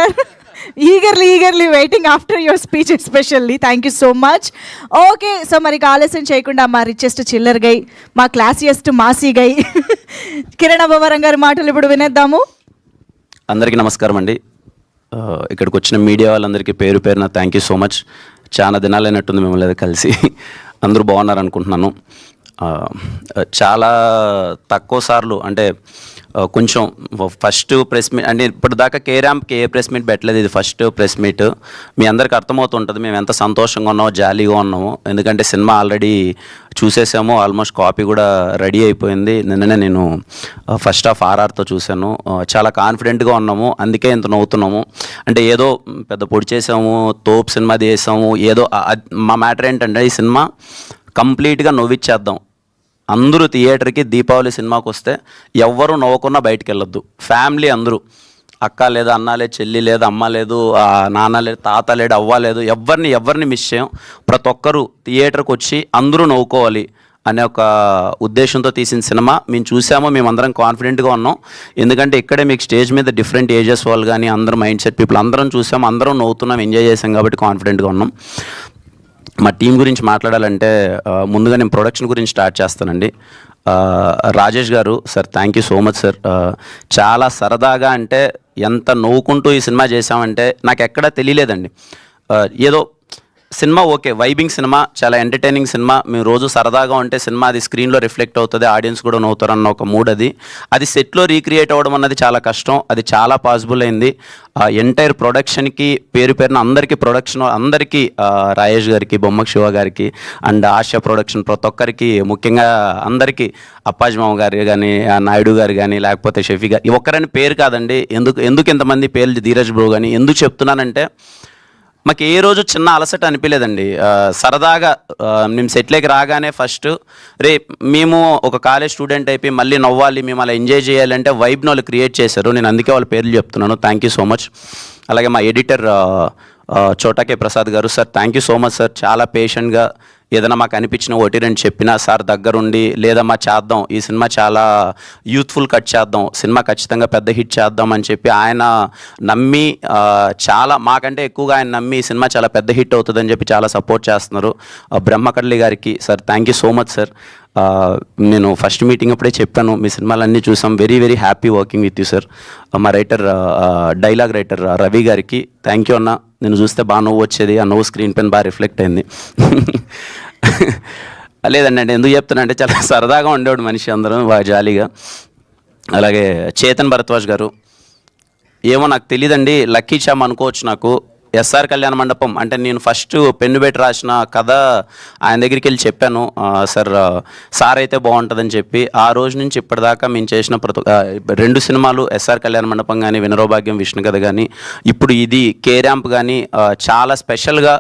Sir. Eagerly waiting after your speech especially. Thank you so much. Okay, so మరి ఆలస్యం చేయకుండా మా richest చిల్లర్ గై, మా క్లాసియస్ట్ మాసీ గై కిరణ్ అబ్బవరం గారి మాటలు ఇప్పుడు వినేద్దాము. అందరికీ నమస్కారం అండి. ఇక్కడికి వచ్చిన మీడియా వాళ్ళందరికీ పేరు పేరున థ్యాంక్ యూ సో మచ్. చాలా దినాలైనట్టుంది మిమ్మల్ని కలిసి. అందరూ బాగున్నారు అనుకుంటున్నాను. చాలా తక్కువ సార్లు అంటే కొంచెం ఫస్ట్ ప్రెస్ మీట్ అంటే ఇప్పటిదాకా కేరాంప్కి ఏ ప్రెస్ మీట్ పెట్టలేదు, ఇది ఫస్ట్ ప్రెస్ మీట్. మీ అందరికీ అర్థమవుతుంటుంది మేము ఎంత సంతోషంగా ఉన్నామో, జాలీగా ఉన్నామో. ఎందుకంటే సినిమా ఆల్రెడీ చూసేసాము, ఆల్మోస్ట్ కాపీ కూడా రెడీ అయిపోయింది. నిన్ననే నేను ఫస్ట్ హాఫ్ ఆర్ఆర్తో చూశాను. చాలా కాన్ఫిడెంట్గా ఉన్నాము, అందుకే ఇంత నవ్వుతున్నాము. అంటే ఏదో పెద్ద పొడి చేసాము, తోపు సినిమా చేసాము ఏదో. మా మ్యాటర్ ఏంటంటే ఈ సినిమా కంప్లీట్గా నవ్విచ్చేద్దాం. అందరూ థియేటర్కి దీపావళి సినిమాకి వస్తే ఎవ్వరూ నవ్వకుండా బయటికి వెళ్ళొద్దు. ఫ్యామిలీ అందరూ, అక్క లేదు, అన్న లేదు, చెల్లి లేదు, అమ్మ లేదు, నాన్న లేదు, తాత లేడు, అవ్వ లేదు, ఎవరిని మిస్ చేయం. ప్రతి ఒక్కరూ థియేటర్కి వచ్చి అందరూ నవ్వుకోవాలి అనే ఒక ఉద్దేశంతో తీసిన సినిమా. మేము చూసామో, మేమందరం కాన్ఫిడెంట్గా ఉన్నాం. ఎందుకంటే ఇక్కడే మీకు స్టేజ్ మీద డిఫరెంట్ ఏజెస్ వాళ్ళు కానీ అందరూ మైండ్ సెట్ పీపుల్ అందరం చూసాం, అందరం నవ్వుతున్నాం, ఎంజాయ్ చేసాం కాబట్టి కాన్ఫిడెంట్గా ఉన్నాం. మా టీం గురించి మాట్లాడాలంటే ముందుగా నేను ప్రొడక్షన్ గురించి స్టార్ట్ చేస్తానండి. రాజేష్ గారు sir, thank you so much sir. చాలా సరదాగా అంటే ఎంత నవ్వుకుంటూ ఈ సినిమా చేసామంటే నాకు ఎక్కడా తెలియలేదండి. ఏదో సినిమా ఓకే, వైబింగ్ సినిమా, చాలా ఎంటర్టైనింగ్ సినిమా. మేము రోజు సరదాగా ఉంటే సినిమా అది స్క్రీన్లో రిఫ్లెక్ట్ అవుతుంది, ఆడియన్స్ కూడా నవ్వుతారన్న ఒక మూడ్. అది సెట్లో రీక్రియేట్ అవ్వడం అన్నది చాలా కష్టం, అది చాలా పాసిబుల్ అయింది. ఎంటైర్ ప్రొడక్షన్కి పేరు పేరున అందరికీ, ప్రొడక్షన్ అందరికీ, రాజేష్ గారికి, బొమ్మక్ శివ గారికి అండ్ ఆశా ప్రొడక్షన్ ప్రతి ఒక్కరికి, ముఖ్యంగా అందరికీ, అప్పాజిమామ గారు కానీ, నాయుడు గారు కానీ, లేకపోతే షఫీ గారు, ఒక్కరని పేరు కాదండి. ఎందుకు ఇంతమంది పేర్లు, ధీరజ్ బ్రో కానీ ఎందుకు చెప్తున్నానంటే మాకు ఏ రోజు చిన్న అలసట అనిపించలేదండి. సరదాగా మేము సెట్లోకి రాగానే ఫస్ట్ మేము ఒక కాలేజ్ స్టూడెంట్ అయిపోయి మళ్ళీ నవ్వాలి, మేము అలా ఎంజాయ్ చేయాలంటే వైబ్ని వాళ్ళు క్రియేట్ చేశారు. నేను అందుకే వాళ్ళ పేర్లు చెప్తున్నాను. Thank you so much. అలాగే మా ఎడిటర్ చోటాకే ప్రసాద్ గారు sir, thank you so much sir. చాలా పేషెంట్గా ఏదైనా మాకు అనిపించిన ఒకటి రెండు చెప్పినా సార్ దగ్గరుండి, లేదమ్మా చేద్దాం, ఈ సినిమా చాలా యూత్ఫుల్ కట్ చేద్దాం, సినిమా ఖచ్చితంగా పెద్ద హిట్ చేద్దాం అని చెప్పి ఆయన నమ్మి, చాలా మాకంటే ఎక్కువగా ఆయన నమ్మి ఈ సినిమా చాలా పెద్ద హిట్ అవుతుందని చెప్పి చాలా సపోర్ట్ చేస్తున్నారు. బ్రహ్మకడ్లి గారికి sir, thank you so much sir. నేను ఫస్ట్ మీటింగ్ అప్పుడే చెప్పాను, మీ సినిమాలన్నీ చూసాం, very very happy working with you sir. మా రైటర్, డైలాగ్ రైటర్ రవి గారికి థ్యాంక్ యూ అన్న, నేను చూస్తే బాగా నవ్వు వచ్చేది, ఆ నవ్వు స్క్రీన్ పైన బాగా రిఫ్లెక్ట్ అయింది. లేదండి అంటే ఎందుకు చెప్తున్నా అంటే చాలా సరదాగా ఉండేవాడు మనిషి, అందరం బాగా జాలీగా. అలాగే చేతన్ భరద్వాజ్ గారు, ఏమో నాకు తెలియదండి, లక్కీ చామ్ అనుకోవచ్చు. నాకు ఎస్ఆర్ కళ్యాణ మండపం అంటే నేను ఫస్ట్ పెన్ను పెట్టి రాసిన కథ ఆయన దగ్గరికి వెళ్ళి చెప్పాను, సార్ అయితే బాగుంటుందని చెప్పి. ఆ రోజు నుంచి ఇప్పటిదాకా మేము చేసిన రెండు సినిమాలు, ఎస్ఆర్ కళ్యాణ మండపం కానీ, వినరోభాగ్యం విష్ణు కథ కానీ, ఇప్పుడు ఇది కేరాంప్ కానీ, చాలా స్పెషల్గా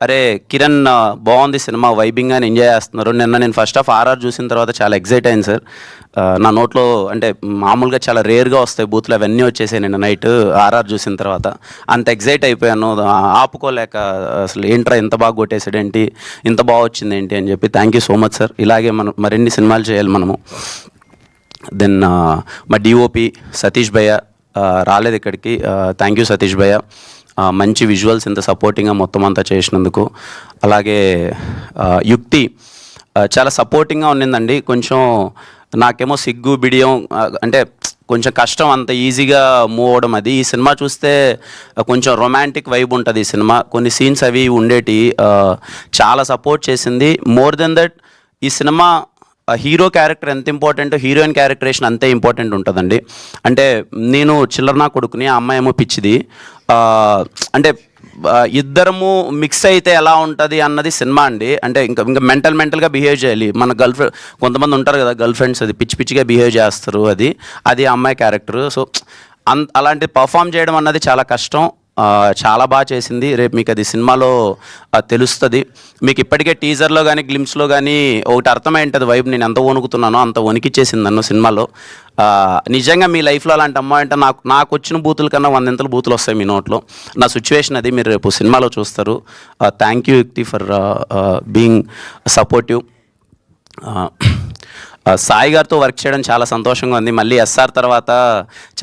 అరే కిరణ్ బాగుంది సినిమా, వైబింగ్ అని ఎంజాయ్ చేస్తున్నారు. నిన్న నేను ఫస్ట్ హాఫ్ ఆర్ఆర్ చూసిన తర్వాత చాలా ఎగ్జైట్ అయింది సార్. నా నోట్లో అంటే మామూలుగా చాలా రేర్గా వస్తాయి బూతులు, అవన్నీ వచ్చేసాయి నిన్న నైట్ ఆర్ఆర్ చూసిన తర్వాత. అంత ఎగ్జైట్ అయిపోయాను, ఆపుకోలేక అసలు ఏంట్రా ఇంత బాగా కొట్టేసాడేంటి, ఇంత బాగా వచ్చింది ఏంటి అని చెప్పి. Thank you so much sir. ఇలాగే మనం మరిన్ని సినిమాలు చేయాలి మనము. దెన్ మా డిఓపి సతీష్ భయ్య రాలేదు ఇక్కడికి, థ్యాంక్ యూ సతీష్ భయ్య. మంచి విజువల్స్ ఇంత సపోర్టింగ్గా మొత్తం అంతా చేసినందుకు. అలాగే యుక్తి చాలా సపోర్టింగ్గా ఉన్నిందండి. కొంచెం నాకేమో సిగ్గు బిడియం అంటే కొంచెం కష్టం అంత ఈజీగా మూవ్ అవ్వడం. అది ఈ సినిమా చూస్తే కొంచెం రొమాంటిక్ వైబ్ ఉంటుంది ఈ సినిమా, కొన్ని సీన్స్ అవి ఉండేటి, చాలా సపోర్ట్ చేసింది. మోర్ దెన్ దట్ ఈ సినిమా హీరో క్యారెక్టర్ ఎంత ఇంపార్టెంట్, హీరోయిన్ క్యారెక్టరేషన్ అంతే ఇంపార్టెంట్ ఉంటుందండి. అంటే నేను చిల్లరనా కొడుకుని, ఆ అమ్మాయి ఏమో పిచ్చిది, అంటే ఇద్దరము మిక్స్ అయితే ఎలా ఉంటుంది అన్నది సినిమా అండి. అంటే ఇంకా మెంటల్గా బిహేవ్ చేయాలి. మన గర్ల్ ఫ్రెండ్ కొంతమంది ఉంటారు కదా గర్ల్ ఫ్రెండ్స్, అది పిచ్చిగా బిహేవ్ చేస్తారు, అది అమ్మాయి క్యారెక్టర్. సో అలాంటి పర్ఫామ్ చేయడం అన్నది చాలా కష్టం. చాలా బాగా చేసింది. రేపు మీకు అది సినిమాలో తెలుస్తుంది. మీకు ఇప్పటికే టీజర్లో కానీ గ్లిమ్స్లో కానీ ఒకటి అర్థమై ఉంటుంది వైబ్, నేను ఎంత వణుకుతున్నానో అంత వణికిచ్చేసింది నన్ను సినిమాలో. నిజంగా మీ లైఫ్లో అలాంటి అమ్మాయి అంటే నాకు వచ్చిన బూతుల కన్నా 100 బూతులు వస్తాయి మీ నోట్లో. నా సిచ్యువేషన్ అది మీరు రేపు సినిమాలో చూస్తారు. థ్యాంక్ యూ యుక్తి ఫర్ బీయింగ్ సపోర్టివ్. సాయి గారితో వర్క్ చేయడం చాలా సంతోషంగా ఉంది. మళ్ళీ ఎస్ఆర్ తర్వాత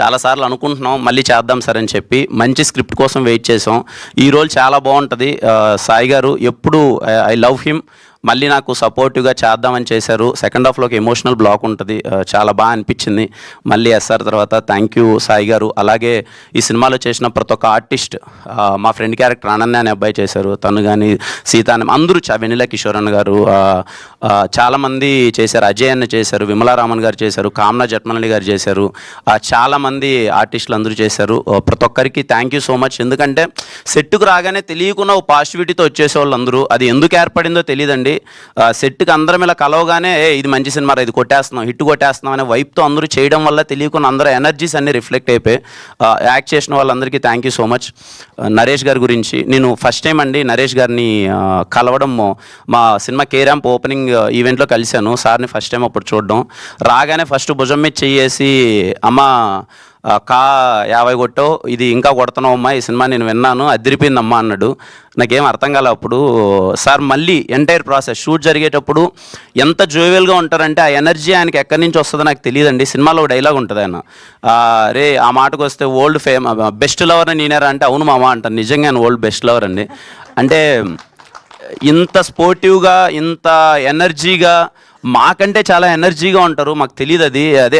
చాలాసార్లు అనుకుంటున్నాం మళ్ళీ చేద్దాం సార్ అని చెప్పి, మంచి స్క్రిప్ట్ కోసం వెయిట్ చేసాం. ఈ రోల్ చాలా బాగుంటుంది. సాయి గారు ఎప్పుడు ఐ లవ్ హిమ్, మళ్ళీ నాకు సపోర్టివ్గా చేద్దామని చేశారు. సెకండ్ హాఫ్లోకి ఎమోషనల్ బ్లాక్ ఉంటుంది, చాలా బాగా అనిపించింది. మళ్ళీ ఎస్ఆర్ తర్వాత థ్యాంక్ యూ సాయి గారు. అలాగే ఈ సినిమాలో చేసిన ప్రతి ఒక్క ఆర్టిస్ట్, మా ఫ్రెండ్ క్యారెక్టర్ అనన్య అనే అబ్బాయి చేశారు, తను కానీ సీత అని అందరూ, వెనిలా కిషోర్ అన్న గారు, చాలామంది చేశారు. అజయ్ అన్న చేశారు, విమలారామన్ గారు చేశారు, కామ్నా జట్మనల్లి గారు చేశారు, చాలామంది ఆర్టిస్టులు అందరూ చేశారు. ప్రతి ఒక్కరికి థ్యాంక్ యూ సో మచ్. ఎందుకంటే సెట్కు రాగానే తెలియకుండా ఓ పాజిటివిటీతో వచ్చేసే వాళ్ళు అందరూ, అది ఎందుకు ఏర్పడిందో తెలియదండి. సెట్కి అందరం ఇలా కలవగానే ఇది మంచి సినిమా, ఇది కొట్టేస్తున్నాం, హిట్ కొట్టేస్తున్నాం అనే వైపుతో అందరూ చేయడం వల్ల తెలియకుండా అందరూ ఎనర్జీస్ అన్నీ రిఫ్లెక్ట్ అయిపోయి యాక్ట్ చేసిన వాళ్ళందరికీ thank you so much. Naresh గారి గురించి నేను ఫస్ట్ టైం అండి నరేష్ గారిని కలవడం, మా సినిమా కేరాంప్ ఓపెనింగ్ ఈవెంట్లో కలిశాను సార్ని ఫస్ట్ టైం అప్పుడు చూడడం. రాగానే ఫస్ట్ భుజం మీద చెయ్యేసి, అమ్మ కా 50 కొట్టావు, ఇది ఇంకా కొడుతున్నావు అమ్మా, ఈ సినిమా నేను విన్నాను, అదిరిపోయిందమ్మా అన్నాడు. నాకేం అర్థం కాలే అప్పుడు. సార్ మళ్ళీ ఎంటైర్ ప్రాసెస్ షూట్ జరిగేటప్పుడు ఎంత జోవెల్గా ఉంటారంటే, ఆ ఎనర్జీ ఆయనకి ఎక్కడి నుంచి వస్తుందో నాకు తెలియదండి. సినిమాలో డైలాగ్ ఉంటుంది ఆయన, రే ఆ మాటకు వస్తే ఓల్డ్ బెస్ట్ లవర్ అని నేనేరా అంటే, అవును మామ అంటాను. నిజంగా ఆయన ఓల్డ్ బెస్ట్ లవర్ అండి. అంటే ఇంత స్పోర్టివ్గా, ఇంత ఎనర్జీగా, మాకంటే చాలా ఎనర్జీగా ఉంటారు. మాకు తెలియదు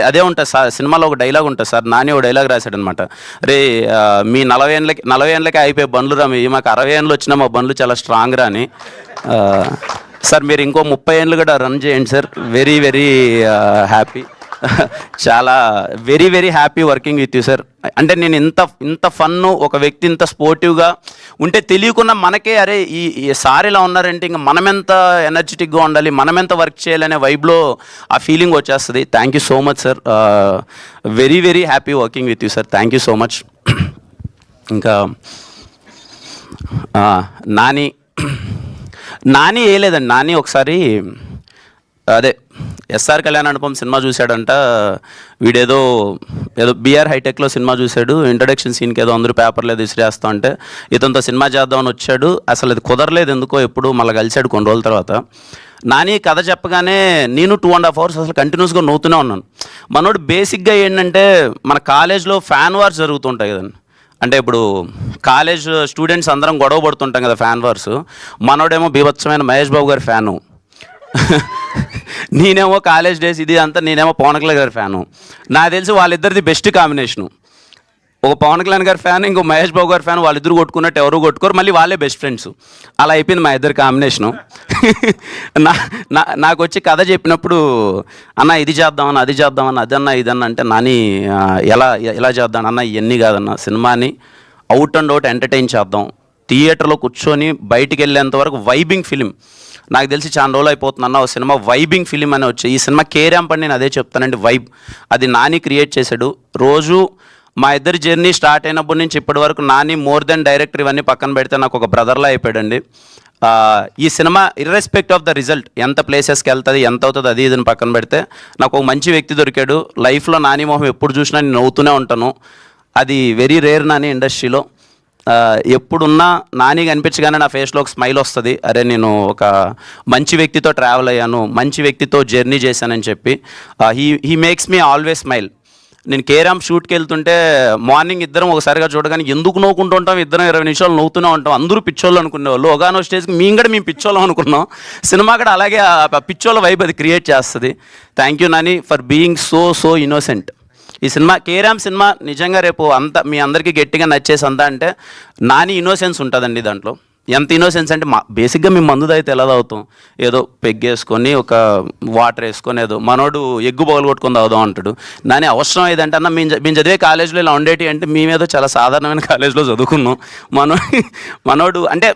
అదే ఉంటుంది సార్. సినిమాలో ఒక డైలాగ్ ఉంటుంది సార్, నాని ఒక డైలాగ్ రాశాడనమాట, రే మీ 40 ఏళ్ళకే అయిపోయే బండ్లు రా, మీ మాకు 60 ఏళ్ళు వచ్చినా మా బండ్లు చాలా స్ట్రాంగ్ రా అని. సార్ మీరు ఇంకో 30 ఏళ్ళు కూడా రన్ చేయండి సార్. వెరీ వెరీ హ్యాపీ, చాలా very very happy working with you sir. అంటే నేను ఇంత ఫన్ను, ఒక వ్యక్తి ఇంత స్పోర్టివ్గా ఉంటే తెలియకుండా మనకే అరే ఈ సార్ ఇలా ఉన్నారంటే ఇంకా మనమెంత ఎనర్జెటిక్గా ఉండాలి, మనమెంత వర్క్ చేయాలనే వైబ్లో ఆ ఫీలింగ్ వచ్చేస్తుంది. Thank you so much sir. Very very happy working with you sir. Thank you so much. ఇంకా నాని వేయలేదండి. నాని ఒకసారి అదే ఎస్ఆర్ కళ్యాణానుపం సినిమా చూశాడంట. వీడేదో బీఆర్ హైటెక్లో సినిమా చూశాడు, ఇంట్రడక్షన్ సీన్కి ఏదో అందరూ పేపర్లో విసిరేస్తా అంటే ఇతనితో సినిమా చేద్దామని వచ్చాడు. అసలు అది కుదరలేదు ఎందుకో, ఎప్పుడు మళ్ళీ కలిశాడు కొన్ని రోజుల తర్వాత. నాని కథ చెప్పగానే నేను 2.5 hours అసలు కంటిన్యూస్గా నవ్వుతూనే ఉన్నాను. మనోడు బేసిక్గా ఏంటంటే, మన కాలేజ్లో ఫ్యాన్ వార్స్ జరుగుతుంటాయి కదండి. అంటే ఇప్పుడు కాలేజ్ స్టూడెంట్స్ అందరం గొడవ పడుతుంటాం కదా, ఫ్యాన్ వార్స్. మనోడేమో బీభత్సమైన మహేష్ బాబు గారి ఫ్యాను, నేనేమో కాలేజ్ డేస్ ఇది అంతా, నేనేమో పవన్ కళ్యాణ్ గారి ఫ్యాను. నాకు తెలిసి వాళ్ళిద్దరిది బెస్ట్ కాంబినేషను. ఒక పవన్ కళ్యాణ్ గారి ఫ్యాన్, ఇంకో మహేష్ బాబు గారి ఫ్యాన్, వాళ్ళిద్దరు కొట్టుకున్నట్టు ఎవరు కొట్టుకోరు, మళ్ళీ వాళ్ళే బెస్ట్ ఫ్రెండ్స్. అలా అయిపోయింది మా ఇద్దరు కాంబినేషను. నాకు వచ్చి కథ చెప్పినప్పుడు, అన్న ఇది చేద్దామన్న, అది చేద్దామన్న, అదన్నా ఇదన్నా అంటే, నాని ఎలా చేద్దాం అన్న, ఇవన్నీ కాదన్న, సినిమాని అవుట్ అండ్ అవుట్ ఎంటర్టైన్ చేద్దాం, థియేటర్లో కూర్చొని బయటికి వెళ్ళేంత వరకు వైబింగ్ ఫిలిం. నాకు తెలిసి చాలా రోజులు అయిపోతుంది అన్న, ఒక సినిమా వైబింగ్ ఫిలిం అని వచ్చి, ఈ సినిమా కేరాంప్ అని నేను అదే చెప్తానండి, వైబ్. అది నాని క్రియేట్ చేశాడు. రోజు మా ఇద్దరి జర్నీ స్టార్ట్ అయినప్పటి నుంచి ఇప్పటి వరకు నాని మోర్ దెన్ డైరెక్టర్ ఇవన్నీ పక్కన పెడితే నాకు ఒక బ్రదర్లా అయిపోయాడండి. ఈ సినిమా ఇర్రెస్పెక్ట్ ఆఫ్ ద రిజల్ట్, ఎంత ప్లేసెస్కి వెళ్తుంది, ఎంత అవుతుంది, అది ఇదని పక్కన పెడితే నాకు ఒక మంచి వ్యక్తి దొరికాడు. లైఫ్లో నాని మొహం ఎప్పుడు చూసినా నేను నవ్వుతూనే ఉంటాను. అది వెరీ రేర్ నాని ఇండస్ట్రీలో. ఎప్పుడున్నా నాని కనిపించగానే నా ఫేస్లో ఒక స్మైల్ వస్తుంది. అరే నేను ఒక మంచి వ్యక్తితో ట్రావెల్ అయ్యాను, మంచి వ్యక్తితో జర్నీ చేశానని చెప్పి. He makes me always smile. నేను కేరాంప్ షూట్కి వెళ్తుంటే మార్నింగ్ ఇద్దరం ఒకసారిగా చూడగానే ఎందుకు నవ్వుకుంటూ ఉంటాం, ఇద్దరం 20 నిమిషాలు నవ్వుతూనే ఉంటాం. అందరూ పిచ్చోళ్ళు అనుకునేవాళ్ళు. ఒకనో స్టేజ్కి మేము పిచ్చోళ్ళం అనుకున్నాం. సినిమా కూడా అలాగే ఆ పిచ్చోళ్ళ వైబ్ అది క్రియేట్ చేస్తుంది. Thank you Nani for being so innocent. ఈ సినిమా కేరాంప్ సినిమా నిజంగా రేపు అంతా మీ అందరికీ గట్టిగా నచ్చేసి అంతా అంటే నాని ఇన్నోసెన్స్ ఉంటుందండి దాంట్లో. ఎంత ఇన్నోసెన్స్ అంటే, బేసిక్గా మేము మందు తాగితే ఎలా తాగుతాం, ఏదో పెగ్గేసుకొని ఒక వాటర్ వేసుకొని ఏదో, మనోడు ఎగ్గు బౌలు కొట్టుకొని తాగుదాం అంటాడు. నాని అవసరం ఏదంటే, అన్న మేము చదివే కాలేజీలో ఇలా ఉండేటి అంటే, మేమేదో చాలా సాధారణమైన కాలేజీలో చదువుకున్నాం. మనోడు అంటే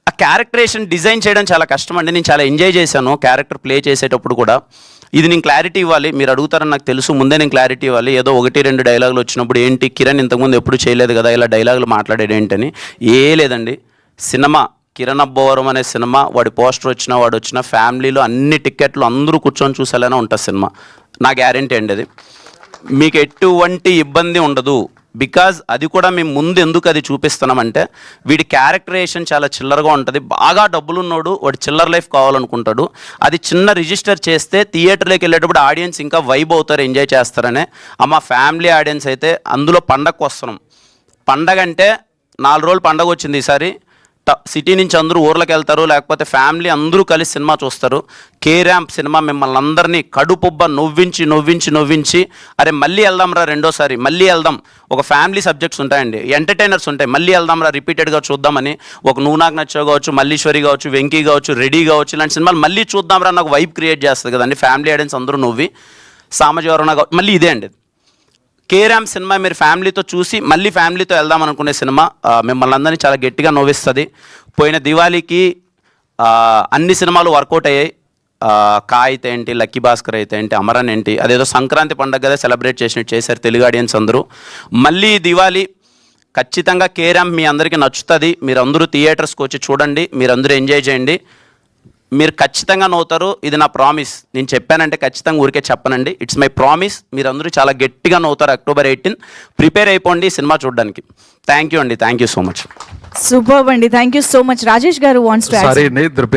ఆ క్యారెక్టరేషన్ డిజైన్ చేయడం చాలా కష్టం అండి. నేను చాలా ఎంజాయ్ చేశాను క్యారెక్టర్ ప్లే చేసేటప్పుడు కూడా. ఇది నేను క్లారిటీ ఇవ్వాలి, మీరు అడుగుతారని నాకు తెలుసు, ముందే నేను క్లారిటీ ఇవ్వాలి. ఏదో 1-2 డైలాగులు వచ్చినప్పుడు ఏంటి కిరణ్ ఇంతకుముందు ఎప్పుడు చేయలేదు కదా, ఇలా డైలాగులు మాట్లాడేది ఏంటని. లేదండి, సినిమా కిరణ్ అబ్బవరం అనే సినిమా, వాడి పోస్టర్ వచ్చినా ఫ్యామిలీలో అన్ని టికెట్లు అందరూ కూర్చొని చూసేలానే ఉంటుంది సినిమా. నా గ్యారెంటీ అండి అది. మీకు ఎటువంటి ఇబ్బంది ఉండదు. బికాజ్ అది కూడా మేము ముందు ఎందుకు అది చూపిస్తున్నామంటే వీడి క్యారెక్టరేషన్ చాలా చిల్లరగా ఉంటుంది. బాగా డబ్బులు ఉన్నోడు వాడు చిల్లర లైఫ్ కావాలనుకుంటాడు. అది చిన్న రిజిస్టర్ చేస్తే థియేటర్లోకి వెళ్ళేటప్పుడు ఆడియన్స్ ఇంకా వైబ్ అవుతారు, ఎంజాయ్ చేస్తారనే. మా ఫ్యామిలీ ఆడియన్స్ అయితే అందులో పండగకు వస్తున్నాం. పండగ అంటే 4 రోజులు పండగ వచ్చింది ఈసారి. సిటీ నుంచి అందరూ ఊర్లోకి వెళ్తారు, లేకపోతే ఫ్యామిలీ అందరూ కలిసి సినిమా చూస్తారు. కే ర్యాంప్ సినిమా మిమ్మల్ని అందరినీ కడుపుబ్బ నవ్వించి అరే మళ్ళీ వెళ్దాంరా రెండోసారి, మళ్ళీ వెళ్దాం. ఒక ఫ్యామిలీ సబ్జెక్ట్స్ ఉంటాయండి, ఎంటర్టైనర్స్ ఉంటాయి, మళ్ళీ వెళ్దాంరా రిపీటెడ్గా చూద్దామని. ఒక నువ్వు నాకు నచ్చావు కావచ్చు, మల్లీశ్వరి కావచ్చు, వెంకీ కావచ్చు, రెడీ కావచ్చు, ఇలాంటి సినిమాలు మళ్ళీ చూద్దాంరా నాకు వైబ్ క్రియేట్ చేస్తుంది కదండి. ఫ్యామిలీ ఆడియన్స్ అందరూ నవ్వి సామజవరణ మళ్ళీ ఇదే అండి. కే ర్యాంప్ సినిమా మీరు ఫ్యామిలీతో చూసి మళ్ళీ ఫ్యామిలీతో వెళ్దాం అనుకునే సినిమా. మిమ్మల్ని అందరినీ చాలా గట్టిగా నవ్విస్తుంది. పోయిన దివాళీకి అన్ని సినిమాలు వర్కౌట్ అయ్యాయి. కా అయితే ఏంటి, లక్కీ భాస్కర్ అయితే ఏంటి, అమరన్ ఏంటి, అదేదో సంక్రాంతి పండుగ కదా సెలబ్రేట్ చేసినట్టు చేశారు తెలుగు ఆడియన్స్ అందరూ. మళ్ళీ దివాళీ ఖచ్చితంగా కే ర్యాంప్ మీ అందరికీ నచ్చుతుంది. మీరందరూ థియేటర్స్కి వచ్చి చూడండి, మీరందరూ ఎంజాయ్ చేయండి. మీరు ఖచ్చితంగా నవ్వుతారు, ఇది నా ప్రామిస్. నేను చెప్పానంటే ఖచ్చితంగా ఊరికే చెప్పనండి, ఇట్స్ మై ప్రామిస్. మీరందరూ చాలా గట్టిగా నవ్వుతారు. October 18 ప్రిపేర్ అయిపోండి సినిమా చూడడానికి. థ్యాంక్ యూ అండి, thank you so much. Super అండి, thank you so much. Rajesh గారు వాంట్స్ టు సారీ అండి, ఇద్దరు